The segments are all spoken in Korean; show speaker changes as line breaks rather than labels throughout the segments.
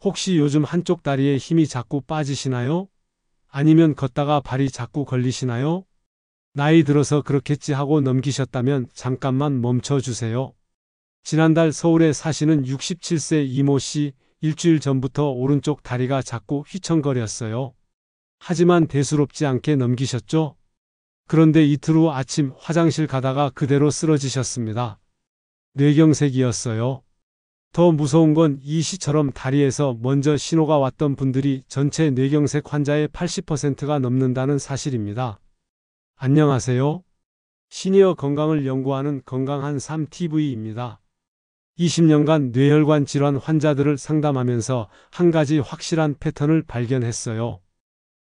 혹시 요즘 한쪽 다리에 힘이 자꾸 빠지시나요? 아니면 걷다가 발이 자꾸 걸리시나요? 나이 들어서 그렇겠지 하고 넘기셨다면 잠깐만 멈춰 주세요. 지난달 서울에 사시는 67세 이모 씨, 일주일 전부터 오른쪽 다리가 자꾸 휘청거렸어요. 하지만 대수롭지 않게 넘기셨죠? 그런데 이틀 후 아침 화장실 가다가 그대로 쓰러지셨습니다. 뇌경색이었어요. 더 무서운 건 이 시처럼 다리에서 먼저 신호가 왔던 분들이 전체 뇌경색 환자의 80%가 넘는다는 사실입니다. 안녕하세요. 시니어 건강을 연구하는 건강한 삶 TV입니다. 20년간 뇌혈관 질환 환자들을 상담하면서 한 가지 확실한 패턴을 발견했어요.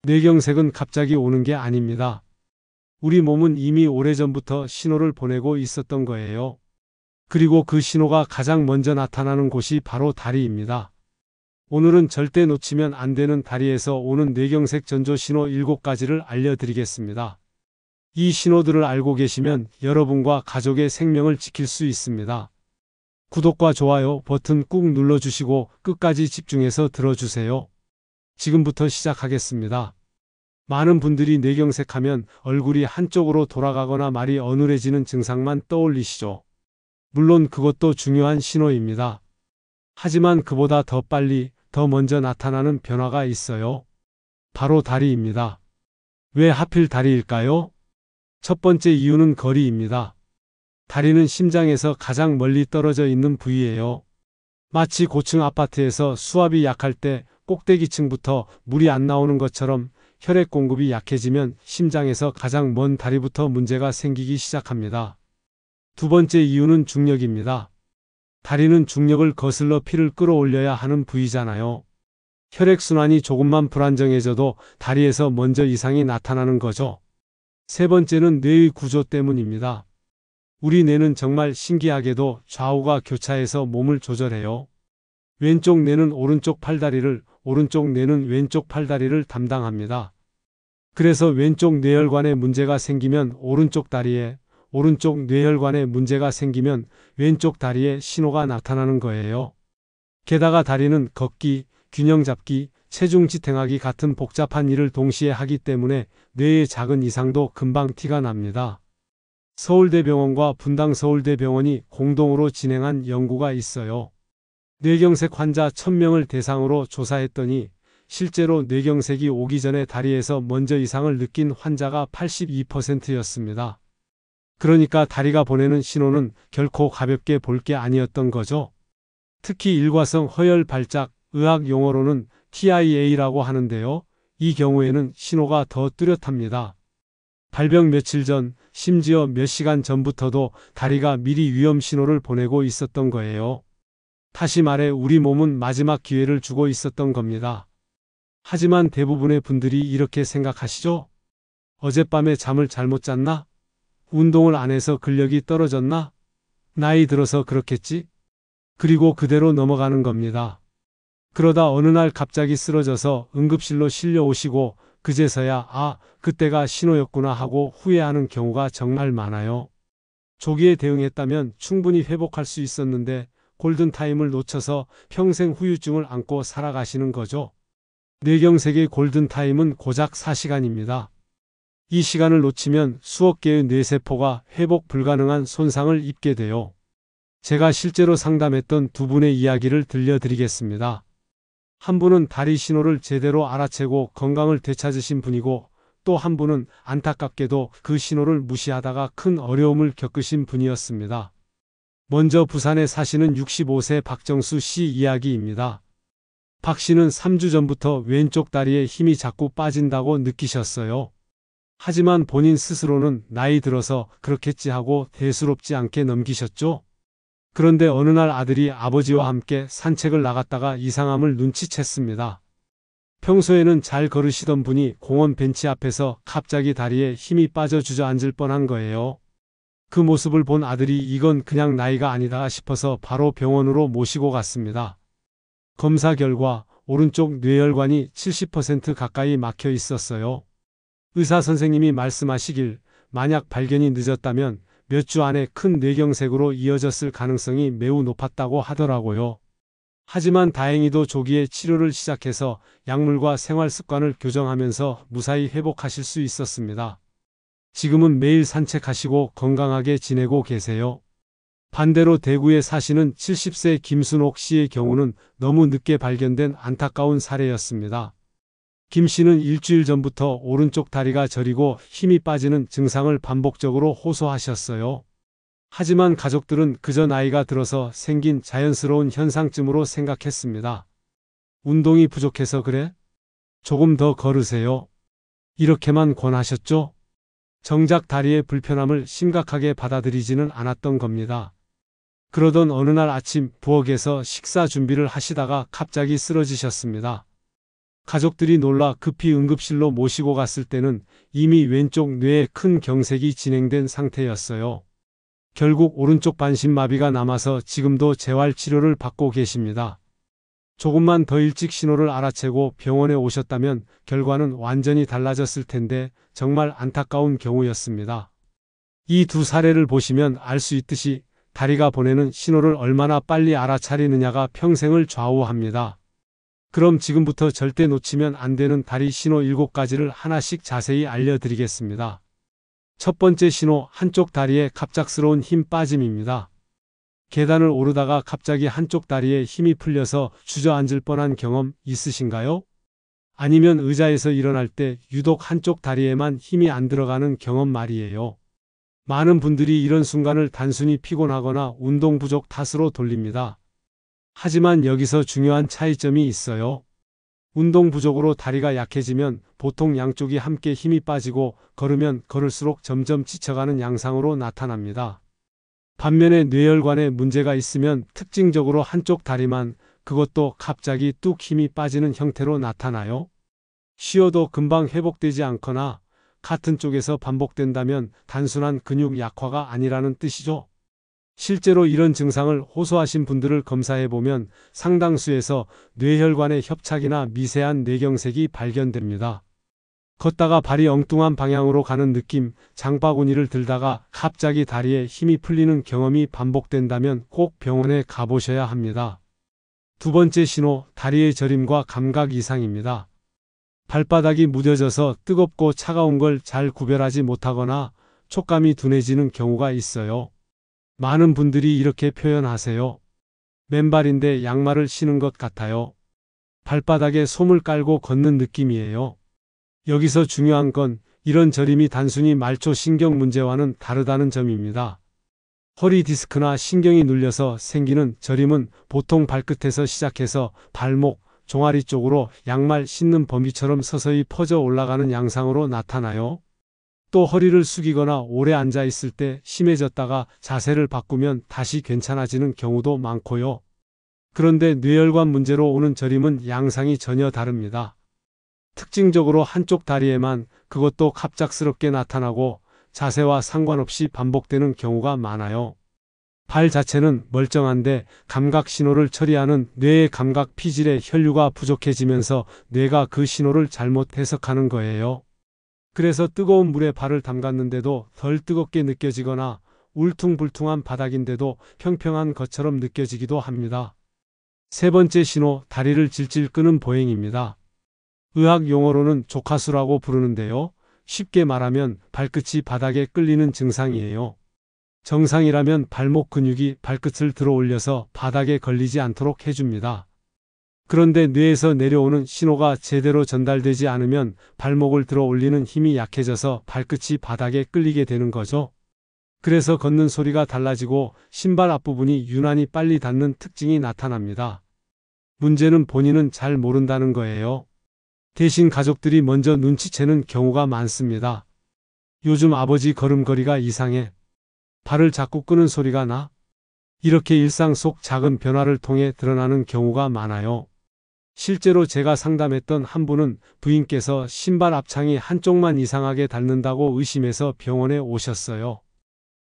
뇌경색은 갑자기 오는 게 아닙니다. 우리 몸은 이미 오래전부터 신호를 보내고 있었던 거예요. 그리고 그 신호가 가장 먼저 나타나는 곳이 바로 다리입니다. 오늘은 절대 놓치면 안 되는 다리에서 오는 뇌경색 전조 신호 7가지를 알려드리겠습니다. 이 신호들을 알고 계시면 여러분과 가족의 생명을 지킬 수 있습니다. 구독과 좋아요 버튼 꾹 눌러주시고 끝까지 집중해서 들어주세요. 지금부터 시작하겠습니다. 많은 분들이 뇌경색하면 얼굴이 한쪽으로 돌아가거나 말이 어눌해지는 증상만 떠올리시죠. 물론 그것도 중요한 신호입니다. 하지만 그보다 더 빨리, 더 먼저 나타나는 변화가 있어요. 바로 다리입니다. 왜 하필 다리일까요? 첫 번째 이유는 거리입니다. 다리는 심장에서 가장 멀리 떨어져 있는 부위예요. 마치 고층 아파트에서 수압이 약할 때 꼭대기층부터 물이 안 나오는 것처럼 혈액 공급이 약해지면 심장에서 가장 먼 다리부터 문제가 생기기 시작합니다. 두 번째 이유는 중력입니다. 다리는 중력을 거슬러 피를 끌어올려야 하는 부위잖아요. 혈액순환이 조금만 불안정해져도 다리에서 먼저 이상이 나타나는 거죠. 세 번째는 뇌의 구조 때문입니다. 우리 뇌는 정말 신기하게도 좌우가 교차해서 몸을 조절해요. 왼쪽 뇌는 오른쪽 팔다리를, 오른쪽 뇌는 왼쪽 팔다리를 담당합니다. 그래서 왼쪽 뇌혈관에 문제가 생기면 오른쪽 다리에, 오른쪽 뇌혈관에 문제가 생기면 왼쪽 다리에 신호가 나타나는 거예요. 게다가 다리는 걷기, 균형 잡기, 체중 지탱하기 같은 복잡한 일을 동시에 하기 때문에 뇌의 작은 이상도 금방 티가 납니다. 서울대병원과 분당서울대병원이 공동으로 진행한 연구가 있어요. 뇌경색 환자 1000명을 대상으로 조사했더니 실제로 뇌경색이 오기 전에 다리에서 먼저 이상을 느낀 환자가 82%였습니다. 그러니까 다리가 보내는 신호는 결코 가볍게 볼 게 아니었던 거죠. 특히 일과성 허혈 발작, 의학 용어로는 TIA라고 하는데요. 이 경우에는 신호가 더 뚜렷합니다. 발병 며칠 전, 심지어 몇 시간 전부터도 다리가 미리 위험 신호를 보내고 있었던 거예요. 다시 말해 우리 몸은 마지막 기회를 주고 있었던 겁니다. 하지만 대부분의 분들이 이렇게 생각하시죠? 어젯밤에 잠을 잘못 잤나? 운동을 안 해서 근력이 떨어졌나? 나이 들어서 그렇겠지? 그리고 그대로 넘어가는 겁니다. 그러다 어느 날 갑자기 쓰러져서 응급실로 실려오시고 그제서야 그때가 신호였구나 하고 후회하는 경우가 정말 많아요. 조기에 대응했다면 충분히 회복할 수 있었는데 골든타임을 놓쳐서 평생 후유증을 안고 살아가시는 거죠. 뇌경색의 골든타임은 고작 4시간입니다. 이 시간을 놓치면 수억 개의 뇌세포가 회복 불가능한 손상을 입게 돼요. 제가 실제로 상담했던 두 분의 이야기를 들려드리겠습니다. 한 분은 다리 신호를 제대로 알아채고 건강을 되찾으신 분이고 또 한 분은 안타깝게도 그 신호를 무시하다가 큰 어려움을 겪으신 분이었습니다. 먼저 부산에 사시는 65세 박정수 씨 이야기입니다. 박 씨는 3주 전부터 왼쪽 다리에 힘이 자꾸 빠진다고 느끼셨어요. 하지만 본인 스스로는 나이 들어서 그렇겠지 하고 대수롭지 않게 넘기셨죠. 그런데 어느 날 아들이 아버지와 함께 산책을 나갔다가 이상함을 눈치챘습니다. 평소에는 잘 걸으시던 분이 공원 벤치 앞에서 갑자기 다리에 힘이 빠져 주저앉을 뻔한 거예요. 그 모습을 본 아들이 이건 그냥 나이가 아니다 싶어서 바로 병원으로 모시고 갔습니다. 검사 결과 오른쪽 뇌혈관이 70% 가까이 막혀 있었어요. 의사 선생님이 말씀하시길 만약 발견이 늦었다면 몇 주 안에 큰 뇌경색으로 이어졌을 가능성이 매우 높았다고 하더라고요. 하지만 다행히도 조기에 치료를 시작해서 약물과 생활 습관을 교정하면서 무사히 회복하실 수 있었습니다. 지금은 매일 산책하시고 건강하게 지내고 계세요. 반대로 대구에 사시는 70세 김순옥 씨의 경우는 너무 늦게 발견된 안타까운 사례였습니다. 김 씨는 일주일 전부터 오른쪽 다리가 저리고 힘이 빠지는 증상을 반복적으로 호소하셨어요. 하지만 가족들은 그저 나이가 들어서 생긴 자연스러운 현상쯤으로 생각했습니다. 운동이 부족해서 그래? 조금 더 걸으세요. 이렇게만 권하셨죠? 정작 다리의 불편함을 심각하게 받아들이지는 않았던 겁니다. 그러던 어느 날 아침 부엌에서 식사 준비를 하시다가 갑자기 쓰러지셨습니다. 가족들이 놀라 급히 응급실로 모시고 갔을 때는 이미 왼쪽 뇌에 큰 경색이 진행된 상태였어요. 결국 오른쪽 반신마비가 남아서 지금도 재활치료를 받고 계십니다. 조금만 더 일찍 신호를 알아채고 병원에 오셨다면 결과는 완전히 달라졌을 텐데 정말 안타까운 경우였습니다. 이 두 사례를 보시면 알 수 있듯이 다리가 보내는 신호를 얼마나 빨리 알아차리느냐가 평생을 좌우합니다. 그럼 지금부터 절대 놓치면 안 되는 다리 신호 7가지를 하나씩 자세히 알려드리겠습니다. 첫 번째 신호, 한쪽 다리에 갑작스러운 힘 빠짐입니다. 계단을 오르다가 갑자기 한쪽 다리에 힘이 풀려서 주저앉을 뻔한 경험 있으신가요? 아니면 의자에서 일어날 때 유독 한쪽 다리에만 힘이 안 들어가는 경험 말이에요. 많은 분들이 이런 순간을 단순히 피곤하거나 운동 부족 탓으로 돌립니다. 하지만 여기서 중요한 차이점이 있어요. 운동 부족으로 다리가 약해지면 보통 양쪽이 함께 힘이 빠지고 걸으면 걸을수록 점점 지쳐가는 양상으로 나타납니다. 반면에 뇌혈관에 문제가 있으면 특징적으로 한쪽 다리만, 그것도 갑자기 뚝 힘이 빠지는 형태로 나타나요. 쉬어도 금방 회복되지 않거나 같은 쪽에서 반복된다면 단순한 근육 약화가 아니라는 뜻이죠. 실제로 이런 증상을 호소하신 분들을 검사해보면 상당수에서 뇌혈관의 협착이나 미세한 뇌경색이 발견됩니다. 걷다가 발이 엉뚱한 방향으로 가는 느낌, 장바구니를 들다가 갑자기 다리에 힘이 풀리는 경험이 반복된다면 꼭 병원에 가보셔야 합니다. 두 번째 신호, 다리의 저림과 감각 이상입니다. 발바닥이 무뎌져서 뜨겁고 차가운 걸 잘 구별하지 못하거나 촉감이 둔해지는 경우가 있어요. 많은 분들이 이렇게 표현하세요. 맨발인데 양말을 신은 것 같아요. 발바닥에 솜을 깔고 걷는 느낌이에요. 여기서 중요한 건 이런 저림이 단순히 말초 신경 문제와는 다르다는 점입니다. 허리 디스크나 신경이 눌려서 생기는 저림은 보통 발끝에서 시작해서 발목, 종아리 쪽으로 양말 신는 범위처럼 서서히 퍼져 올라가는 양상으로 나타나요. 또 허리를 숙이거나 오래 앉아 있을 때 심해졌다가 자세를 바꾸면 다시 괜찮아지는 경우도 많고요. 그런데 뇌혈관 문제로 오는 저림은 양상이 전혀 다릅니다. 특징적으로 한쪽 다리에만, 그것도 갑작스럽게 나타나고 자세와 상관없이 반복되는 경우가 많아요. 발 자체는 멀쩡한데 감각 신호를 처리하는 뇌의 감각 피질의 혈류가 부족해지면서 뇌가 그 신호를 잘못 해석하는 거예요. 그래서 뜨거운 물에 발을 담갔는데도 덜 뜨겁게 느껴지거나 울퉁불퉁한 바닥인데도 평평한 것처럼 느껴지기도 합니다. 세 번째 신호, 다리를 질질 끄는 보행입니다. 의학 용어로는 조카수라고 부르는데요. 쉽게 말하면 발끝이 바닥에 끌리는 증상이에요. 정상이라면 발목 근육이 발끝을 들어 올려서 바닥에 걸리지 않도록 해줍니다. 그런데 뇌에서 내려오는 신호가 제대로 전달되지 않으면 발목을 들어 올리는 힘이 약해져서 발끝이 바닥에 끌리게 되는 거죠. 그래서 걷는 소리가 달라지고 신발 앞부분이 유난히 빨리 닿는 특징이 나타납니다. 문제는 본인은 잘 모른다는 거예요. 대신 가족들이 먼저 눈치채는 경우가 많습니다. 요즘 아버지 걸음걸이가 이상해. 발을 자꾸 끄는 소리가 나. 이렇게 일상 속 작은 변화를 통해 드러나는 경우가 많아요. 실제로 제가 상담했던 한 분은 부인께서 신발 앞창이 한쪽만 이상하게 닳는다고 의심해서 병원에 오셨어요.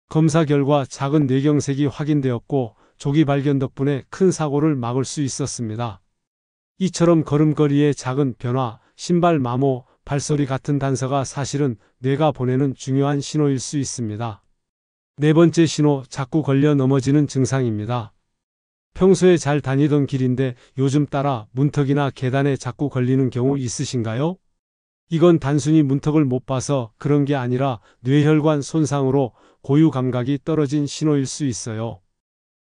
검사 결과 작은 뇌경색이 확인되었고 조기 발견 덕분에 큰 사고를 막을 수 있었습니다. 이처럼 걸음걸이의 작은 변화, 신발 마모, 발소리 같은 단서가 사실은 뇌가 보내는 중요한 신호일 수 있습니다. 네 번째 신호, 자꾸 걸려 넘어지는 증상입니다. 평소에 잘 다니던 길인데 요즘 따라 문턱이나 계단에 자꾸 걸리는 경우 있으신가요? 이건 단순히 문턱을 못 봐서 그런 게 아니라 뇌혈관 손상으로 고유 감각이 떨어진 신호일 수 있어요.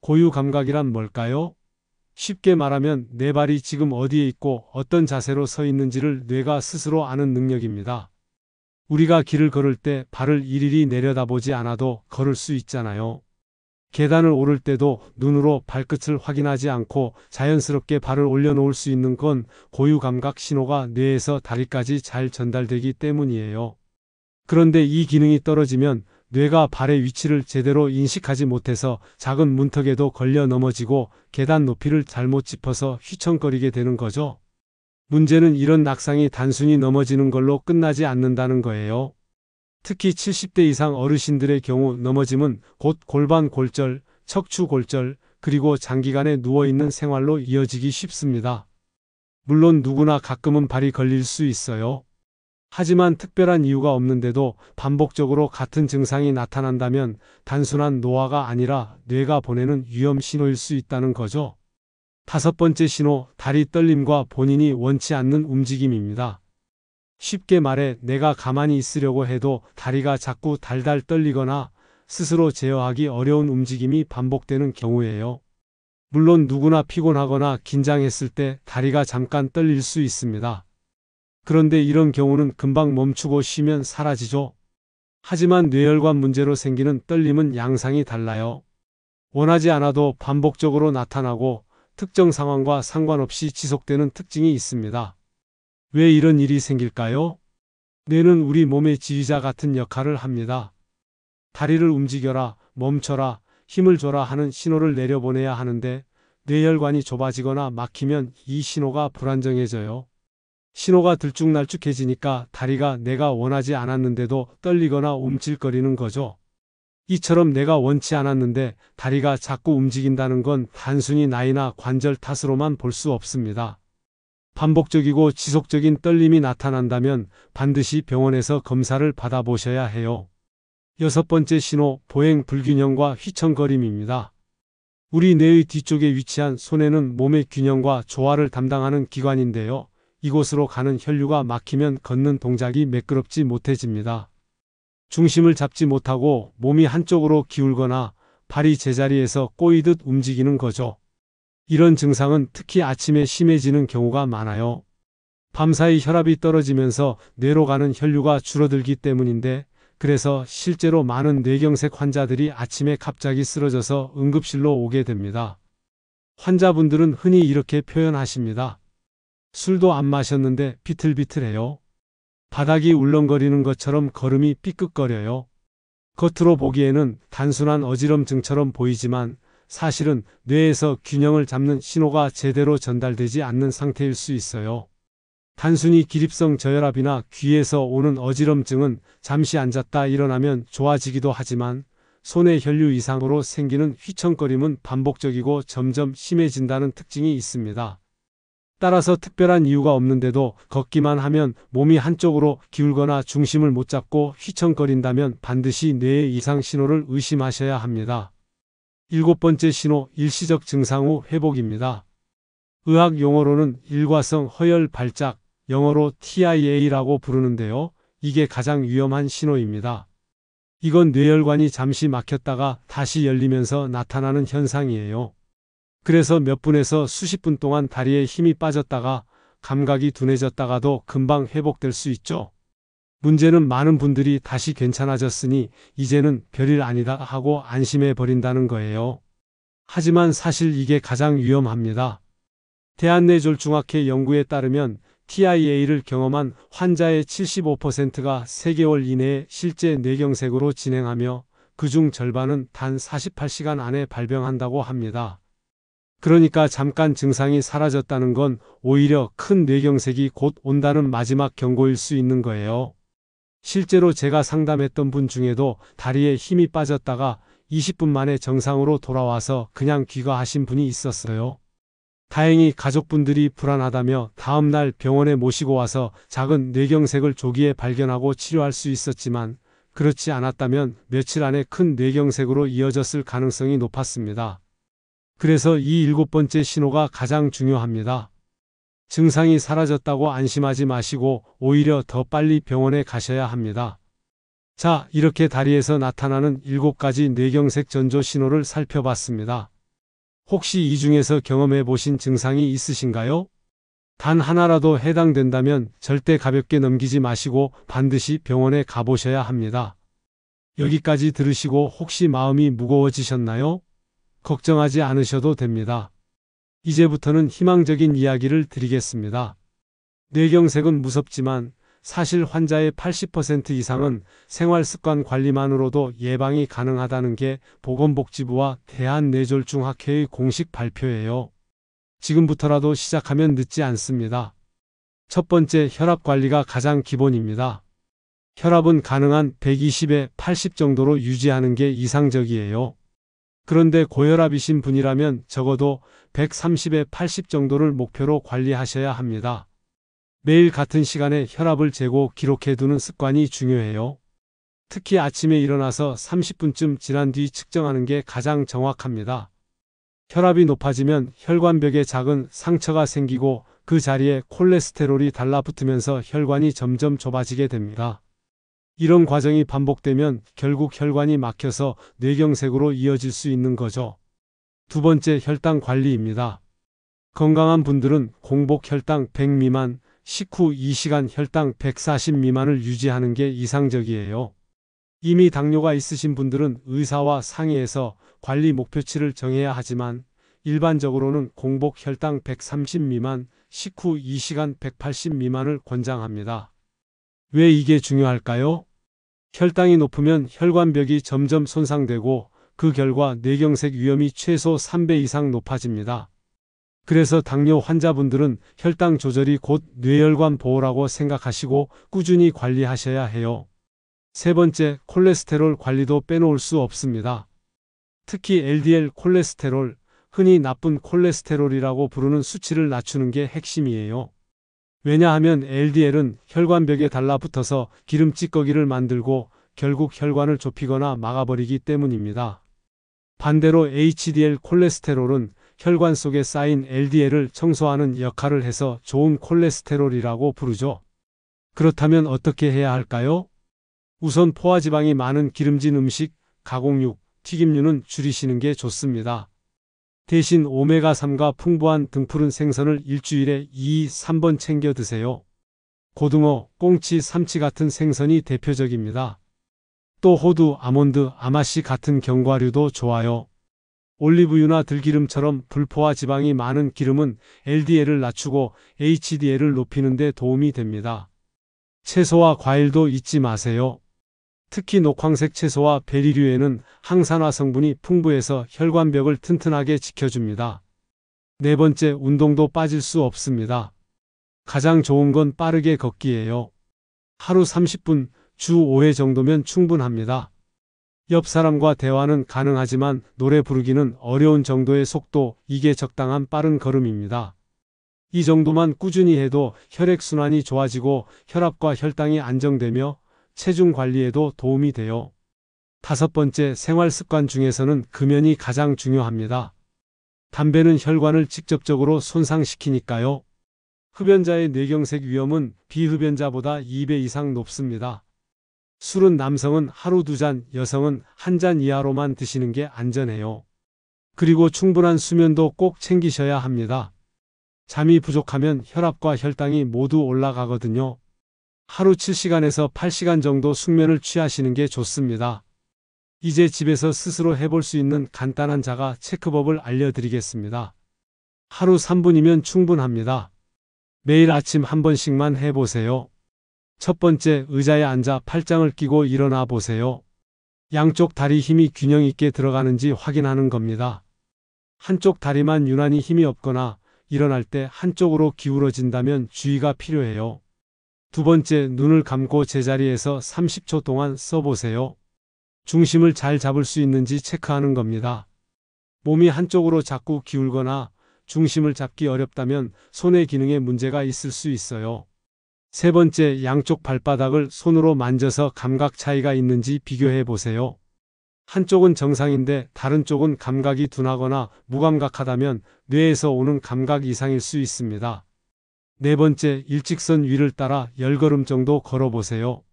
고유 감각이란 뭘까요? 쉽게 말하면 내 발이 지금 어디에 있고 어떤 자세로 서 있는지를 뇌가 스스로 아는 능력입니다. 우리가 길을 걸을 때 발을 일일이 내려다보지 않아도 걸을 수 있잖아요. 계단을 오를 때도 눈으로 발끝을 확인하지 않고 자연스럽게 발을 올려놓을 수 있는 건 고유 감각 신호가 뇌에서 다리까지 잘 전달되기 때문이에요. 그런데 이 기능이 떨어지면 뇌가 발의 위치를 제대로 인식하지 못해서 작은 문턱에도 걸려 넘어지고 계단 높이를 잘못 짚어서 휘청거리게 되는 거죠. 문제는 이런 낙상이 단순히 넘어지는 걸로 끝나지 않는다는 거예요. 특히 70대 이상 어르신들의 경우 넘어짐은 곧 골반 골절, 척추 골절, 그리고 장기간에 누워있는 생활로 이어지기 쉽습니다. 물론 누구나 가끔은 발이 걸릴 수 있어요. 하지만 특별한 이유가 없는데도 반복적으로 같은 증상이 나타난다면 단순한 노화가 아니라 뇌가 보내는 위험 신호일 수 있다는 거죠. 다섯 번째 신호, 다리 떨림과 본인이 원치 않는 움직임입니다. 쉽게 말해 내가 가만히 있으려고 해도 다리가 자꾸 달달 떨리거나 스스로 제어하기 어려운 움직임이 반복되는 경우예요. 물론 누구나 피곤하거나 긴장했을 때 다리가 잠깐 떨릴 수 있습니다. 그런데 이런 경우는 금방 멈추고 쉬면 사라지죠. 하지만 뇌혈관 문제로 생기는 떨림은 양상이 달라요. 원하지 않아도 반복적으로 나타나고 특정 상황과 상관없이 지속되는 특징이 있습니다. 왜 이런 일이 생길까요? 뇌는 우리 몸의 지휘자 같은 역할을 합니다. 다리를 움직여라, 멈춰라, 힘을 줘라 하는 신호를 내려보내야 하는데 뇌혈관이 좁아지거나 막히면 이 신호가 불안정해져요. 신호가 들쭉날쭉해지니까 다리가 내가 원하지 않았는데도 떨리거나 움찔거리는 거죠. 이처럼 내가 원치 않았는데 다리가 자꾸 움직인다는 건 단순히 나이나 관절 탓으로만 볼 수 없습니다. 반복적이고 지속적인 떨림이 나타난다면 반드시 병원에서 검사를 받아보셔야 해요. 여섯 번째 신호, 보행 불균형과 휘청거림입니다. 우리 뇌의 뒤쪽에 위치한 손에는 몸의 균형과 조화를 담당하는 기관인데요. 이곳으로 가는 혈류가 막히면 걷는 동작이 매끄럽지 못해집니다. 중심을 잡지 못하고 몸이 한쪽으로 기울거나 발이 제자리에서 꼬이듯 움직이는 거죠. 이런 증상은 특히 아침에 심해지는 경우가 많아요. 밤사이 혈압이 떨어지면서 뇌로 가는 혈류가 줄어들기 때문인데 그래서 실제로 많은 뇌경색 환자들이 아침에 갑자기 쓰러져서 응급실로 오게 됩니다. 환자분들은 흔히 이렇게 표현하십니다. 술도 안 마셨는데 비틀비틀해요. 바닥이 울렁거리는 것처럼 걸음이 삐끗거려요. 겉으로 보기에는 단순한 어지럼증처럼 보이지만 사실은 뇌에서 균형을 잡는 신호가 제대로 전달되지 않는 상태일 수 있어요. 단순히 기립성 저혈압이나 귀에서 오는 어지럼증은 잠시 앉았다 일어나면 좋아지기도 하지만 손의 혈류 이상으로 생기는 휘청거림은 반복적이고 점점 심해진다는 특징이 있습니다. 따라서 특별한 이유가 없는데도 걷기만 하면 몸이 한쪽으로 기울거나 중심을 못 잡고 휘청거린다면 반드시 뇌의 이상 신호를 의심하셔야 합니다. 일곱 번째 신호, 일시적 증상 후 회복입니다. 의학 용어로는 일과성 허혈 발작, 영어로 TIA라고 부르는데요. 이게 가장 위험한 신호입니다. 이건 뇌혈관이 잠시 막혔다가 다시 열리면서 나타나는 현상이에요. 그래서 몇 분에서 수십 분 동안 다리에 힘이 빠졌다가 감각이 둔해졌다가도 금방 회복될 수 있죠. 문제는 많은 분들이 다시 괜찮아졌으니 이제는 별일 아니다 하고 안심해 버린다는 거예요. 하지만 사실 이게 가장 위험합니다. 대한뇌졸중학회 연구에 따르면 TIA를 경험한 환자의 75%가 3개월 이내에 실제 뇌경색으로 진행하며 그중 절반은 단 48시간 안에 발병한다고 합니다. 그러니까 잠깐 증상이 사라졌다는 건 오히려 큰 뇌경색이 곧 온다는 마지막 경고일 수 있는 거예요. 실제로 제가 상담했던 분 중에도 다리에 힘이 빠졌다가 20분 만에 정상으로 돌아와서 그냥 귀가하신 분이 있었어요. 다행히 가족분들이 불안하다며 다음날 병원에 모시고 와서 작은 뇌경색을 조기에 발견하고 치료할 수 있었지만 그렇지 않았다면 며칠 안에 큰 뇌경색으로 이어졌을 가능성이 높았습니다. 그래서 이 7번째 신호가 가장 중요합니다. 증상이 사라졌다고 안심하지 마시고 오히려 더 빨리 병원에 가셔야 합니다. 자, 이렇게 다리에서 나타나는 7가지 뇌경색 전조 신호를 살펴봤습니다. 혹시 이 중에서 경험해 보신 증상이 있으신가요? 단 하나라도 해당된다면 절대 가볍게 넘기지 마시고 반드시 병원에 가보셔야 합니다. 여기까지 들으시고 혹시 마음이 무거워지셨나요? 걱정하지 않으셔도 됩니다. 이제부터는 희망적인 이야기를 드리겠습니다. 뇌경색은 무섭지만 사실 환자의 80% 이상은 생활습관 관리만으로도 예방이 가능하다는 게 보건복지부와 대한뇌졸중학회의 공식 발표예요. 지금부터라도 시작하면 늦지 않습니다. 첫 번째, 혈압 관리가 가장 기본입니다. 혈압은 가능한 120에 80 정도로 유지하는 게 이상적이에요. 그런데 고혈압이신 분이라면 적어도 130에 80 정도를 목표로 관리하셔야 합니다. 매일 같은 시간에 혈압을 재고 기록해두는 습관이 중요해요. 특히 아침에 일어나서 30분쯤 지난 뒤 측정하는 게 가장 정확합니다. 혈압이 높아지면 혈관벽에 작은 상처가 생기고 그 자리에 콜레스테롤이 달라붙으면서 혈관이 점점 좁아지게 됩니다. 이런 과정이 반복되면 결국 혈관이 막혀서 뇌경색으로 이어질 수 있는 거죠. 두 번째, 혈당 관리입니다. 건강한 분들은 공복 혈당 100 미만, 식후 2시간 혈당 140 미만을 유지하는 게 이상적이에요. 이미 당뇨가 있으신 분들은 의사와 상의해서 관리 목표치를 정해야 하지만 일반적으로는 공복 혈당 130 미만, 식후 2시간 180 미만을 권장합니다. 왜 이게 중요할까요? 혈당이 높으면 혈관벽이 점점 손상되고 그 결과 뇌경색 위험이 최소 3배 이상 높아집니다. 그래서 당뇨 환자분들은 혈당 조절이 곧 뇌혈관 보호라고 생각하시고 꾸준히 관리하셔야 해요. 세 번째, 콜레스테롤 관리도 빼놓을 수 없습니다. 특히 LDL 콜레스테롤, 흔히 나쁜 콜레스테롤이라고 부르는 수치를 낮추는 게 핵심이에요. 왜냐하면 LDL은 혈관벽에 달라붙어서 기름 찌꺼기를 만들고 결국 혈관을 좁히거나 막아버리기 때문입니다. 반대로 HDL 콜레스테롤은 혈관 속에 쌓인 LDL을 청소하는 역할을 해서 좋은 콜레스테롤이라고 부르죠. 그렇다면 어떻게 해야 할까요? 우선 포화지방이 많은 기름진 음식, 가공육, 튀김류는 줄이시는 게 좋습니다. 대신 오메가3가 풍부한 등푸른 생선을 일주일에 2-3번 챙겨 드세요. 고등어, 꽁치, 삼치 같은 생선이 대표적입니다. 또 호두, 아몬드, 아마씨 같은 견과류도 좋아요. 올리브유나 들기름처럼 불포화 지방이 많은 기름은 LDL을 낮추고 HDL을 높이는 데 도움이 됩니다. 채소와 과일도 잊지 마세요. 특히 녹황색 채소와 베리류에는 항산화 성분이 풍부해서 혈관벽을 튼튼하게 지켜줍니다. 네 번째, 운동도 빠질 수 없습니다. 가장 좋은 건 빠르게 걷기예요. 하루 30분, 주 5회 정도면 충분합니다. 옆 사람과 대화는 가능하지만 노래 부르기는 어려운 정도의 속도, 이게 적당한 빠른 걸음입니다. 이 정도만 꾸준히 해도 혈액순환이 좋아지고 혈압과 혈당이 안정되며 체중 관리에도 도움이 돼요. 다섯 번째, 생활 습관 중에서는 금연이 가장 중요합니다. 담배는 혈관을 직접적으로 손상시키니까요. 흡연자의 뇌경색 위험은 비흡연자보다 2배 이상 높습니다. 술은 남성은 하루 2잔, 여성은 1잔 이하로만 드시는 게 안전해요. 그리고 충분한 수면도 꼭 챙기셔야 합니다. 잠이 부족하면 혈압과 혈당이 모두 올라가거든요. 하루 7시간에서 8시간 정도 숙면을 취하시는 게 좋습니다. 이제 집에서 스스로 해볼 수 있는 간단한 자가 체크법을 알려드리겠습니다. 하루 3분이면 충분합니다. 매일 아침 한 번씩만 해보세요. 첫 번째, 의자에 앉아 팔짱을 끼고 일어나 보세요. 양쪽 다리 힘이 균형 있게 들어가는지 확인하는 겁니다. 한쪽 다리만 유난히 힘이 없거나 일어날 때 한쪽으로 기울어진다면 주의가 필요해요. 두 번째, 눈을 감고 제자리에서 30초 동안 써보세요. 중심을 잘 잡을 수 있는지 체크하는 겁니다. 몸이 한쪽으로 자꾸 기울거나 중심을 잡기 어렵다면 손의 기능에 문제가 있을 수 있어요. 세 번째, 양쪽 발바닥을 손으로 만져서 감각 차이가 있는지 비교해 보세요. 한쪽은 정상인데 다른 쪽은 감각이 둔하거나 무감각하다면 뇌에서 오는 감각 이상일 수 있습니다. 네 번째, 일직선 위를 따라 10걸음 정도 걸어보세요.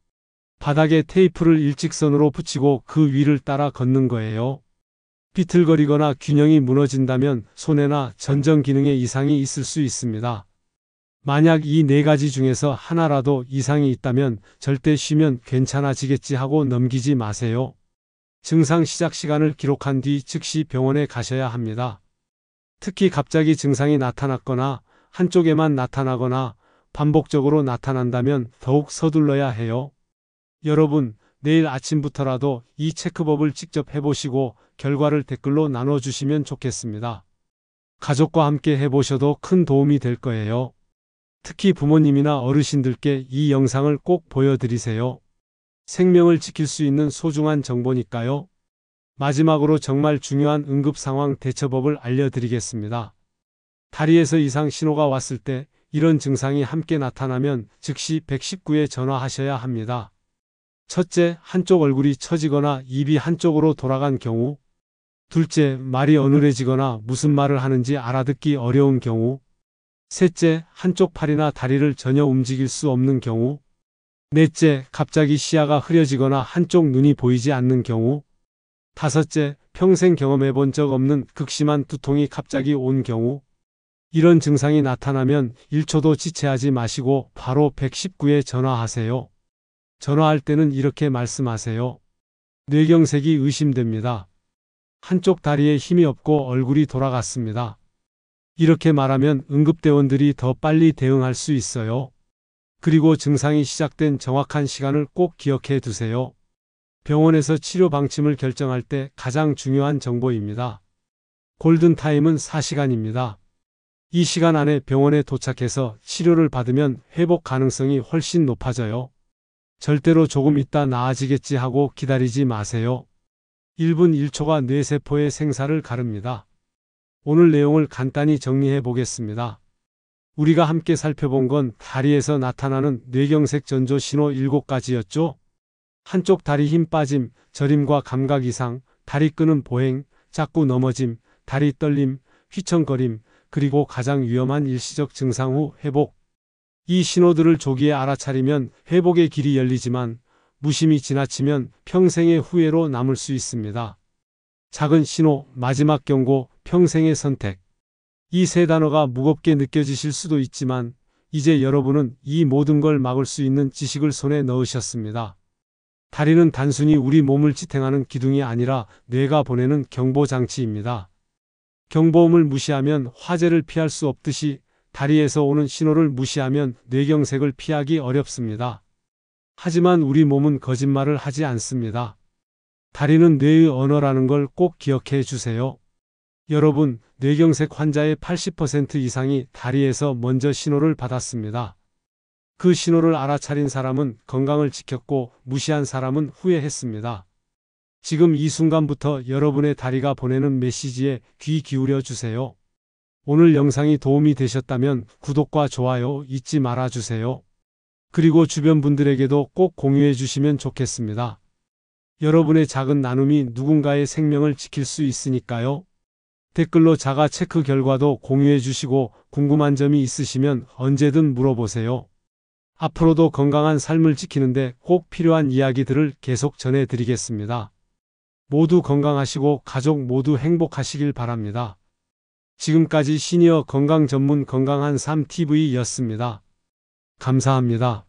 바닥에 테이프를 일직선으로 붙이고 그 위를 따라 걷는 거예요. 비틀거리거나 균형이 무너진다면 손해나 전정 기능에 이상이 있을 수 있습니다. 만약 이 네 가지 중에서 하나라도 이상이 있다면 절대 쉬면 괜찮아지겠지 하고 넘기지 마세요. 증상 시작 시간을 기록한 뒤 즉시 병원에 가셔야 합니다. 특히 갑자기 증상이 나타났거나 한쪽에만 나타나거나 반복적으로 나타난다면 더욱 서둘러야 해요. 여러분, 내일 아침부터라도 이 체크법을 직접 해보시고 결과를 댓글로 나눠주시면 좋겠습니다. 가족과 함께 해보셔도 큰 도움이 될 거예요. 특히 부모님이나 어르신들께 이 영상을 꼭 보여드리세요. 생명을 지킬 수 있는 소중한 정보니까요. 마지막으로 정말 중요한 응급상황 대처법을 알려드리겠습니다. 다리에서 이상 신호가 왔을 때 이런 증상이 함께 나타나면 즉시 119에 전화하셔야 합니다. 첫째, 한쪽 얼굴이 처지거나 입이 한쪽으로 돌아간 경우. 둘째, 말이 어눌해지거나 무슨 말을 하는지 알아듣기 어려운 경우. 셋째, 한쪽 팔이나 다리를 전혀 움직일 수 없는 경우. 넷째, 갑자기 시야가 흐려지거나 한쪽 눈이 보이지 않는 경우. 다섯째, 평생 경험해 본 적 없는 극심한 두통이 갑자기 온 경우. 이런 증상이 나타나면 1초도 지체하지 마시고 바로 119에 전화하세요. 전화할 때는 이렇게 말씀하세요. 뇌경색이 의심됩니다. 한쪽 다리에 힘이 없고 얼굴이 돌아갔습니다. 이렇게 말하면 응급대원들이 더 빨리 대응할 수 있어요. 그리고 증상이 시작된 정확한 시간을 꼭 기억해 두세요. 병원에서 치료 방침을 결정할 때 가장 중요한 정보입니다. 골든타임은 4시간입니다. 이 시간 안에 병원에 도착해서 치료를 받으면 회복 가능성이 훨씬 높아져요. 절대로 조금 있다 나아지겠지 하고 기다리지 마세요. 1분 1초가 뇌세포의 생사를 가릅니다. 오늘 내용을 간단히 정리해 보겠습니다. 우리가 함께 살펴본 건 다리에서 나타나는 뇌경색 전조 신호 7가지였죠. 한쪽 다리 힘 빠짐, 저림과 감각 이상, 다리 끄는 보행, 자꾸 넘어짐, 다리 떨림, 휘청거림, 그리고 가장 위험한 일시적 증상 후 회복. 이 신호들을 조기에 알아차리면 회복의 길이 열리지만 무심히 지나치면 평생의 후회로 남을 수 있습니다. 작은 신호, 마지막 경고, 평생의 선택. 이 세 단어가 무겁게 느껴지실 수도 있지만 이제 여러분은 이 모든 걸 막을 수 있는 지식을 손에 넣으셨습니다. 다리는 단순히 우리 몸을 지탱하는 기둥이 아니라 뇌가 보내는 경보장치입니다. 경보음을 무시하면 화재를 피할 수 없듯이 다리에서 오는 신호를 무시하면 뇌경색을 피하기 어렵습니다. 하지만 우리 몸은 거짓말을 하지 않습니다. 다리는 뇌의 언어라는 걸 꼭 기억해 주세요. 여러분, 뇌경색 환자의 80% 이상이 다리에서 먼저 신호를 받았습니다. 그 신호를 알아차린 사람은 건강을 지켰고 무시한 사람은 후회했습니다. 지금 이 순간부터 여러분의 다리가 보내는 메시지에 귀 기울여 주세요. 오늘 영상이 도움이 되셨다면 구독과 좋아요 잊지 말아 주세요. 그리고 주변 분들에게도 꼭 공유해 주시면 좋겠습니다. 여러분의 작은 나눔이 누군가의 생명을 지킬 수 있으니까요. 댓글로 자가 체크 결과도 공유해 주시고 궁금한 점이 있으시면 언제든 물어보세요. 앞으로도 건강한 삶을 지키는데 꼭 필요한 이야기들을 계속 전해드리겠습니다. 모두 건강하시고 가족 모두 행복하시길 바랍니다. 지금까지 시니어 건강 전문 건강한 삶 TV였습니다. 감사합니다.